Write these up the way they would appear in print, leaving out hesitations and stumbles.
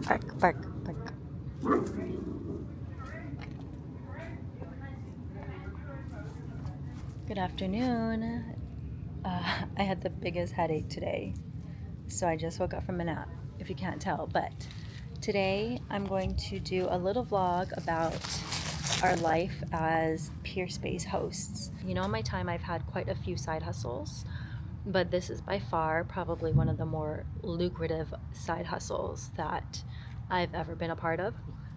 Bark, bark, bark. Good afternoon. I had the biggest headache today, so I just woke up from a nap, if you can't tell. But today I'm going to do a little vlog about our life as Peerspace hosts. You know, in my time I've had quite a few side hustles, but this is by far probably one of the more lucrative side hustles that I've ever been a part of.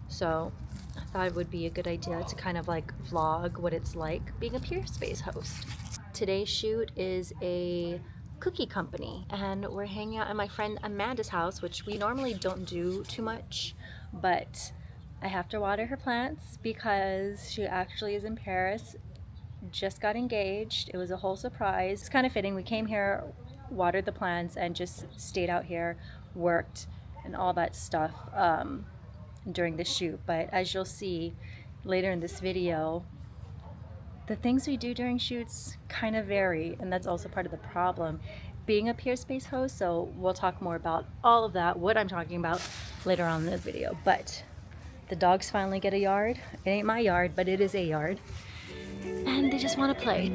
So I thought it would be a good idea to kind of like vlog what it's like being a Peerspace host. Today's shoot is a cookie company, and we're hanging out at my friend Amanda's house, which we normally don't do too much, but I have to water her plants because she actually is in Paris, just got engaged. It was a whole surprise. It's kind of fitting. We came here, watered the plants, and just stayed out here, worked, and all that stuff during the shoot. But as you'll see later in this video, the things we do during shoots kind of vary, and that's also part of the problem being a Peerspace host. So we'll talk more about all of that, what I'm talking about, later on in the video. But the dogs finally get a yard. It ain't my yard, but it is a yard, and they just want to play.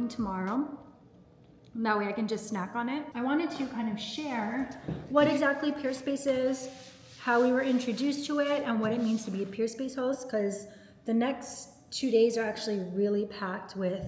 Tomorrow. That way I can just snack on it. I wanted to kind of share what exactly Peerspace is, how we were introduced to it, and what it means to be a Peerspace host, because the next 2 days are actually really packed with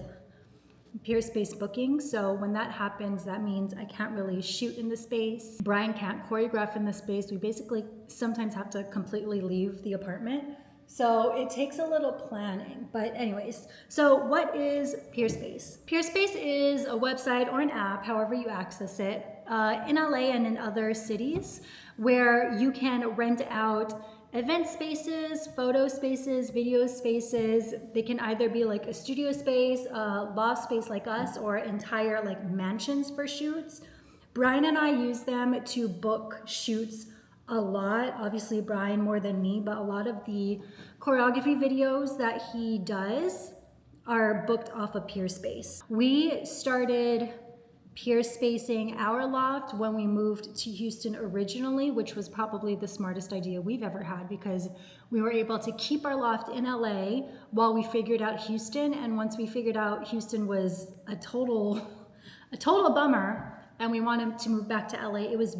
Peerspace bookings. So when that happens, that means I can't really shoot in the space. Brian can't choreograph in the space. We basically sometimes have to completely leave the apartment. So it takes a little planning, but anyways, so what is Peerspace? Peerspace is a website or an app, however you access it, in LA and in other cities, where you can rent out event spaces, photo spaces, video spaces. They can either be like a studio space, a loft space like us, or entire like mansions for shoots. Brian and I use them to book shoots a lot. Obviously Brian more than me, but a lot of the choreography videos that he does are booked off of Peerspace. We started Peerspacing our loft when we moved to Houston originally, which was probably the smartest idea we've ever had, because we were able to keep our loft in LA while we figured out Houston. And once we figured out Houston was a total bummer, and we wanted to move back to LA, it was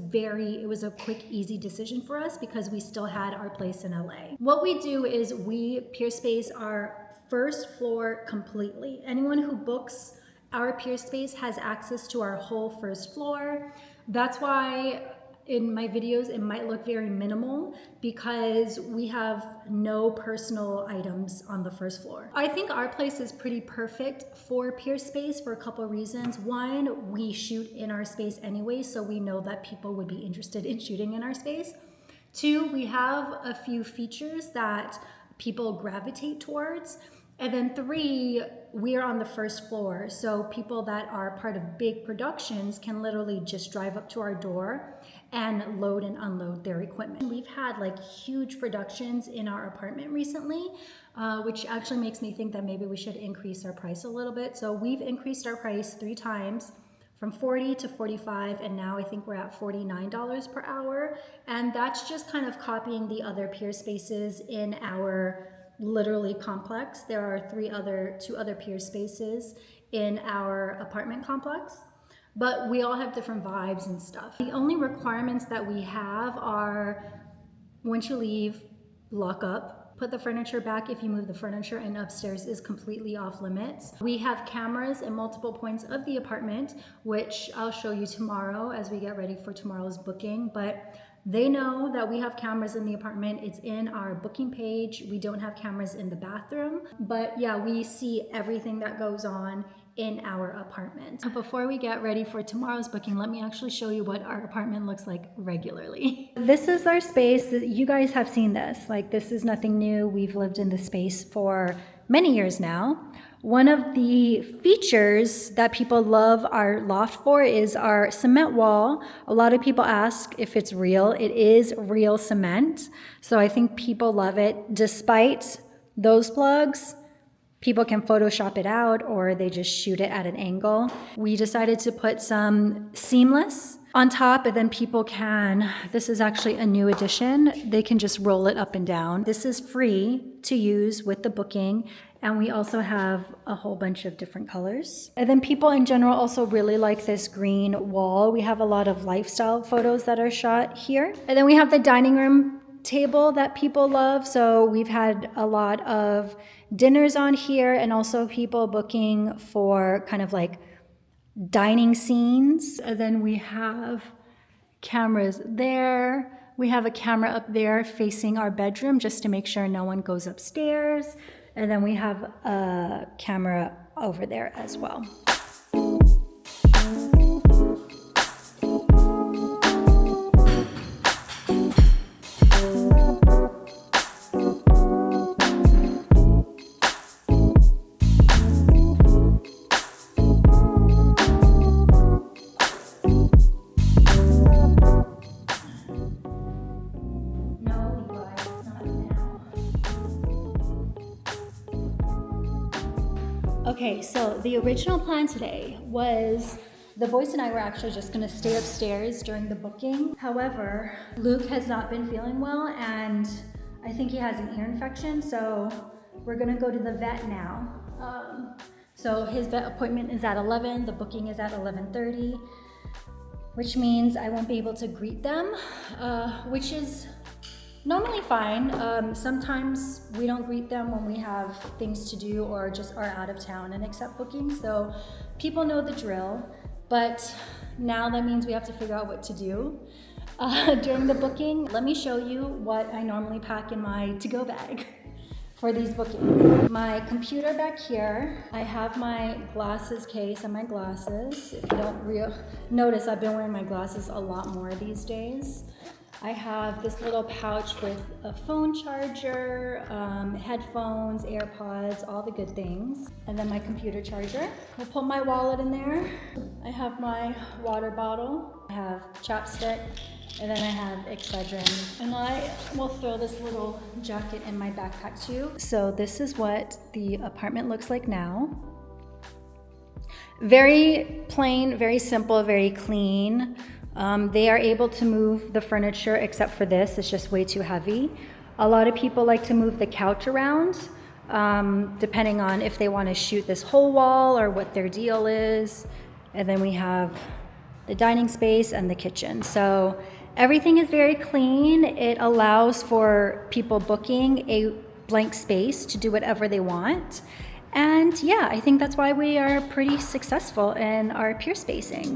a quick, easy decision for us because we still had our place in LA. What we do is we Peerspace our first floor completely. Anyone who books our Peerspace has access to our whole first floor. That's why in my videos it might look very minimal, because we have no personal items on the first floor. I think our place is pretty perfect for Peerspace for a couple of reasons. One, we shoot in our space anyway, so we know that people would be interested in shooting in our space. Two, we have a few features that people gravitate towards. And then three, we are on the first floor, so people that are part of big productions can literally just drive up to our door and load and unload their equipment. We've had like huge productions in our apartment recently, which actually makes me think that maybe we should increase our price a little bit. So we've increased our price 3 times from 40 to 45, and now I think we're at $49 per hour. And that's just kind of copying the other Peerspaces in our literally complex. There are two other Peerspaces in our apartment complex, but we all have different vibes and stuff. The only requirements that we have are, once you leave, lock up, put the furniture back. If you move the furniture, and upstairs is completely off limits. We have cameras in multiple points of the apartment, which I'll show you tomorrow as we get ready for tomorrow's booking, but they know that we have cameras in the apartment. It's in our booking page. We don't have cameras in the bathroom, but yeah, we see everything that goes on in our apartment. Before we get ready for tomorrow's booking, let me actually show you what our apartment looks like regularly. This is our space. You guys have seen this. Like, this is nothing new. We've lived in this space for many years now. One of the features that people love our loft for is our cement wall. A lot of people ask if it's real. It is real cement. So I think people love it. Despite those plugs, people can Photoshop it out, or they just shoot it at an angle. We decided to put some seamless on top, and then people can, this is actually a new addition, they can just roll it up and down. This is free to use with the booking, and we also have a whole bunch of different colors. And then people in general also really like this green wall. We have a lot of lifestyle photos that are shot here. And then we have the dining room table that people love. So we've had a lot of dinners on here, and also people booking for kind of like dining scenes. And then we have cameras there. We have a camera up there facing our bedroom just to make sure no one goes upstairs. And then we have a camera over there as well. Okay, so the original plan today was the boys and I were actually just gonna stay upstairs during the booking. However, Luke has not been feeling well, and I think he has an ear infection, so we're gonna go to the vet now. So his vet appointment is at 11, the booking is at 11:30, which means I won't be able to greet them, which is normally fine. Sometimes we don't greet them when we have things to do or just are out of town and accept bookings. So people know the drill, but now that means we have to figure out what to do during the booking. Let me show you what I normally pack in my to-go bag for these bookings. My computer back here. I have my glasses case and my glasses. If you don't notice, I've been wearing my glasses a lot more these days. I have this little pouch with a phone charger, headphones, AirPods, all the good things. And then my computer charger. I'll put my wallet in there. I have my water bottle. I have chapstick, and then I have Excedrin. And I will throw this little jacket in my backpack too. So this is what the apartment looks like now. Very plain, very simple, very clean. They are able to move the furniture except for this, it's just way too heavy. A lot of people like to move the couch around, depending on if they want to shoot this whole wall or what their deal is. And then we have the dining space and the kitchen. So everything is very clean. It allows for people booking a blank space to do whatever they want. And yeah, I think that's why we are pretty successful in our Peerspacing.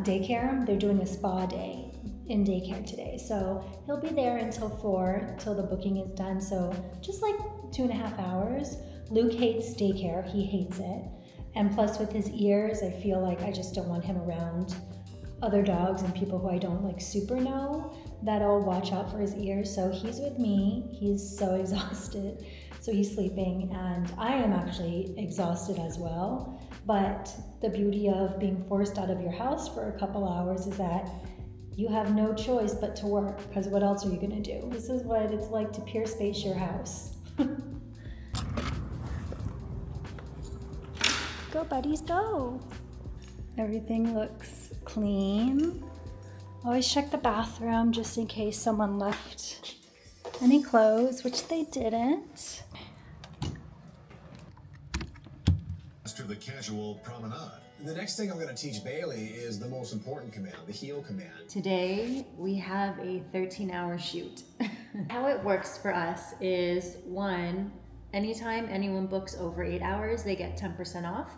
Daycare. They're doing a spa day in daycare today, so he'll be there until 4 till the booking is done, so just like 2.5 hours. Luke hates daycare, he hates it. And plus with his ears, I feel like I just don't want him around other dogs and people who I don't like super know that'll watch out for his ears. So he's with me. He's so exhausted. So he's sleeping, and I am actually exhausted as well. But the beauty of being forced out of your house for a couple hours is that you have no choice but to work, because what else are you gonna do? This is what it's like to Peerspace your house. Go buddies, go. Everything looks clean. Always check the bathroom just in case someone left any clothes, which they didn't. Master the casual promenade. The next thing I'm going to teach Bailey is the most important command, the heel command. Today we have a 13-hour shoot. How it works for us is, one, anytime anyone books over 8 hours, they get 10% off.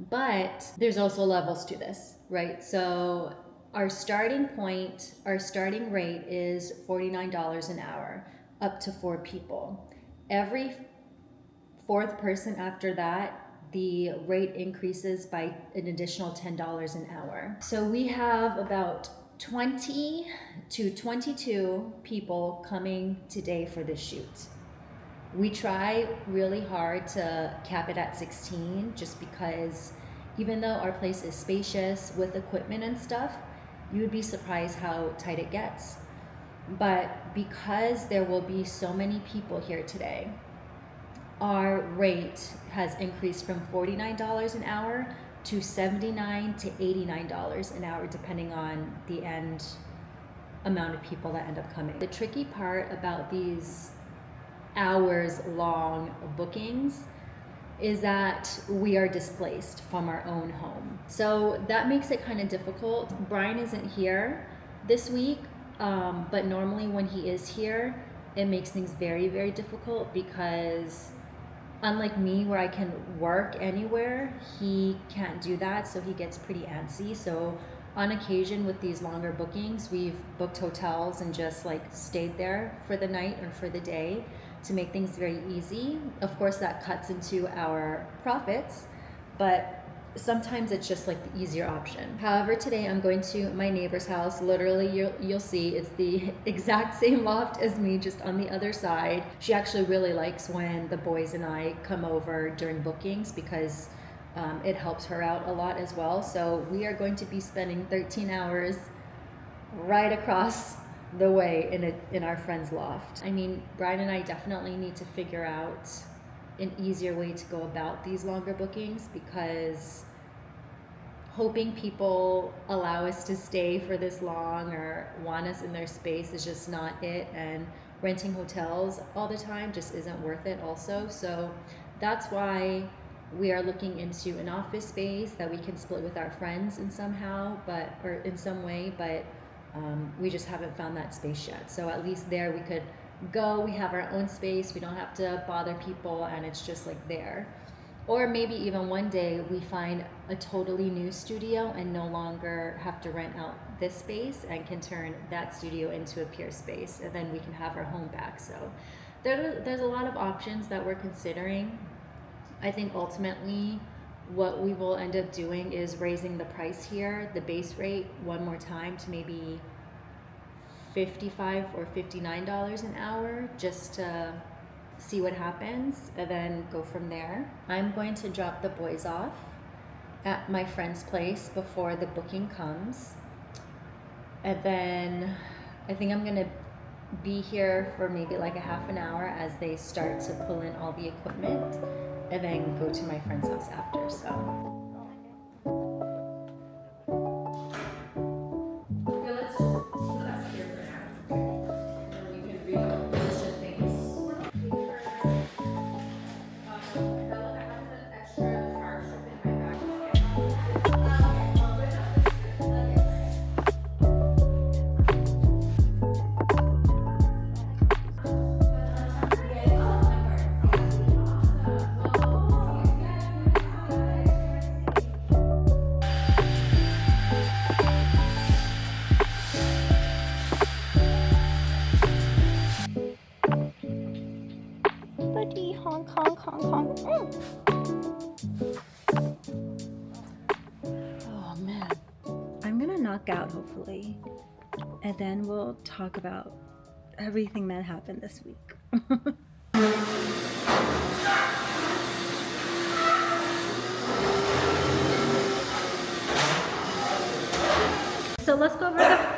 But there's also levels to this, right? So our starting point, our starting rate is $49 an hour, up to 4 people. Every 4th person after that, the rate increases by an additional $10 an hour. So we have about 20 to 22 people coming today for this shoot. We try really hard to cap it at 16, just because even though our place is spacious with equipment and stuff, you would be surprised how tight it gets. But because there will be so many people here today, our rate has increased from $49 an hour to $79 to $89 an hour, depending on the end amount of people that end up coming. The tricky part about these hours long bookings is that we are displaced from our own home. So that makes it kind of difficult. Brian isn't here this week, but normally when he is here, it makes things very, very difficult, because unlike me, where I can work anywhere, he can't do that, so he gets pretty antsy. So on occasion with these longer bookings, we've booked hotels and just like stayed there for the night or for the day to make things very easy. Of course, that cuts into our profits, but sometimes it's just like the easier option. However, today I'm going to my neighbor's house. Literally, you'll see it's the exact same loft as me, just on the other side. She actually really likes when the boys and I come over during bookings, because it helps her out a lot as well. So we are going to be spending 13 hours right across the way in our friend's loft. I mean, Brian and I definitely need to figure out an easier way to go about these longer bookings, because hoping people allow us to stay for this long or want us in their space is just not it, and renting hotels all the time just isn't worth it also. So that's why we are looking into an office space that we can split with our friends in some way, but we just haven't found that space yet. So at least there we could go, we have our own space, we don't have to bother people, and it's just like there. Or maybe even one day we find a totally new studio and no longer have to rent out this space and can turn that studio into a Peerspace, and then we can have our home back. So there's a lot of options that we're considering. I think ultimately what we will end up doing is raising the price here, the base rate, one more time to maybe $55 or $59 an hour, just to see what happens, and then go from there. I'm going to drop the boys off at my friend's place before the booking comes, and then I think I'm gonna be here for maybe like a half an hour as they start to pull in all the equipment, and then go to my friend's house after. So knock out, hopefully. And then we'll talk about everything that happened this week. So let's go over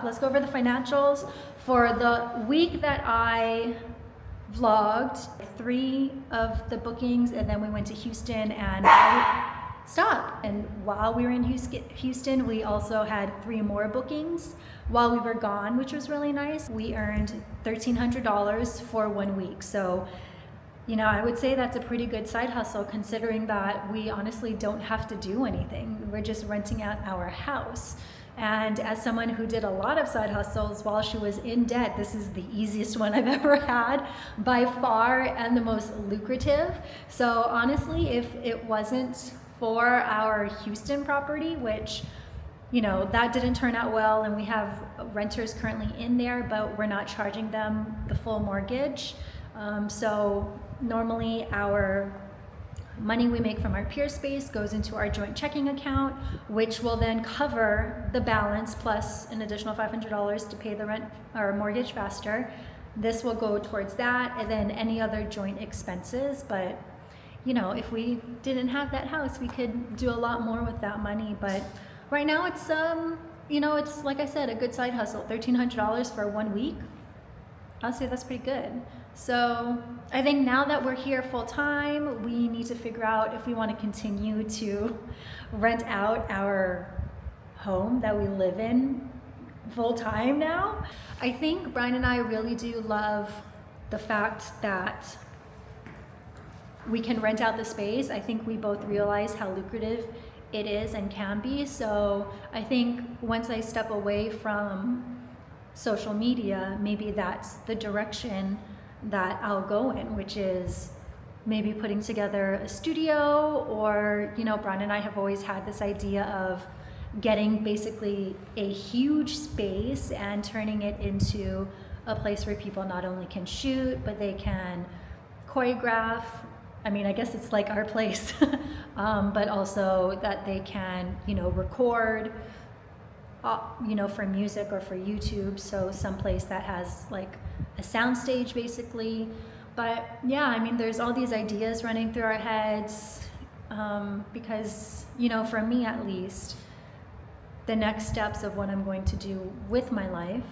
let's go over the financials for the week that I vlogged 3 of the bookings, and then we went to Houston and and while we were in Houston, we also had 3 more bookings while we were gone, which was really nice. We earned $1,300 for 1 week. So, you know, I would say that's a pretty good side hustle, considering that we honestly don't have to do anything. We're just renting out our house. And as someone who did a lot of side hustles while she was in debt, this is the easiest one I've ever had by far, and the most lucrative. So honestly, if it wasn't for our Houston property, which, you know, that didn't turn out well, and we have renters currently in there, but we're not charging them the full mortgage. So normally our money we make from our Peerspace goes into our joint checking account, which will then cover the balance plus an additional $500 to pay the rent or mortgage faster. This will go towards that, and then any other joint expenses. But you know, if we didn't have that house, we could do a lot more with that money. But right now it's you know, it's, like I said, a good side hustle. $1,300 for 1 week. I'll say that's pretty good. So I think now that we're here full time, we need to figure out if we want to continue to rent out our home that we live in full time now. I think Brian and I really do love the fact that we can rent out the space. I think we both realize how lucrative it is and can be. So I think once I step away from social media, maybe that's the direction that I'll go in, which is maybe putting together a studio, or, you know, Brian and I have always had this idea of getting basically a huge space and turning it into a place where people not only can shoot, but they can choreograph. I mean, I guess it's like our place, but also that they can, you know, record, you know, for music or for YouTube. So someplace that has like a soundstage basically. But yeah, I mean, there's all these ideas running through our heads, because, you know, for me at least, the next steps of what I'm going to do with my life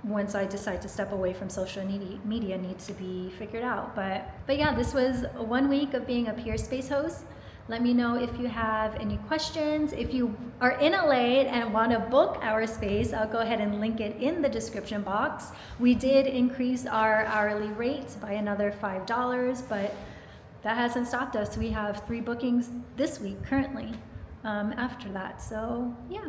once I decide to step away from social media needs to be figured out. But yeah, this was 1 week of being a Peerspace host. Let me know if you have any questions. If you are in LA and want to book our space, I'll go ahead and link it in the description box. We did increase our hourly rate by another $5, but that hasn't stopped us. We have 3 bookings this week currently after that. So yeah.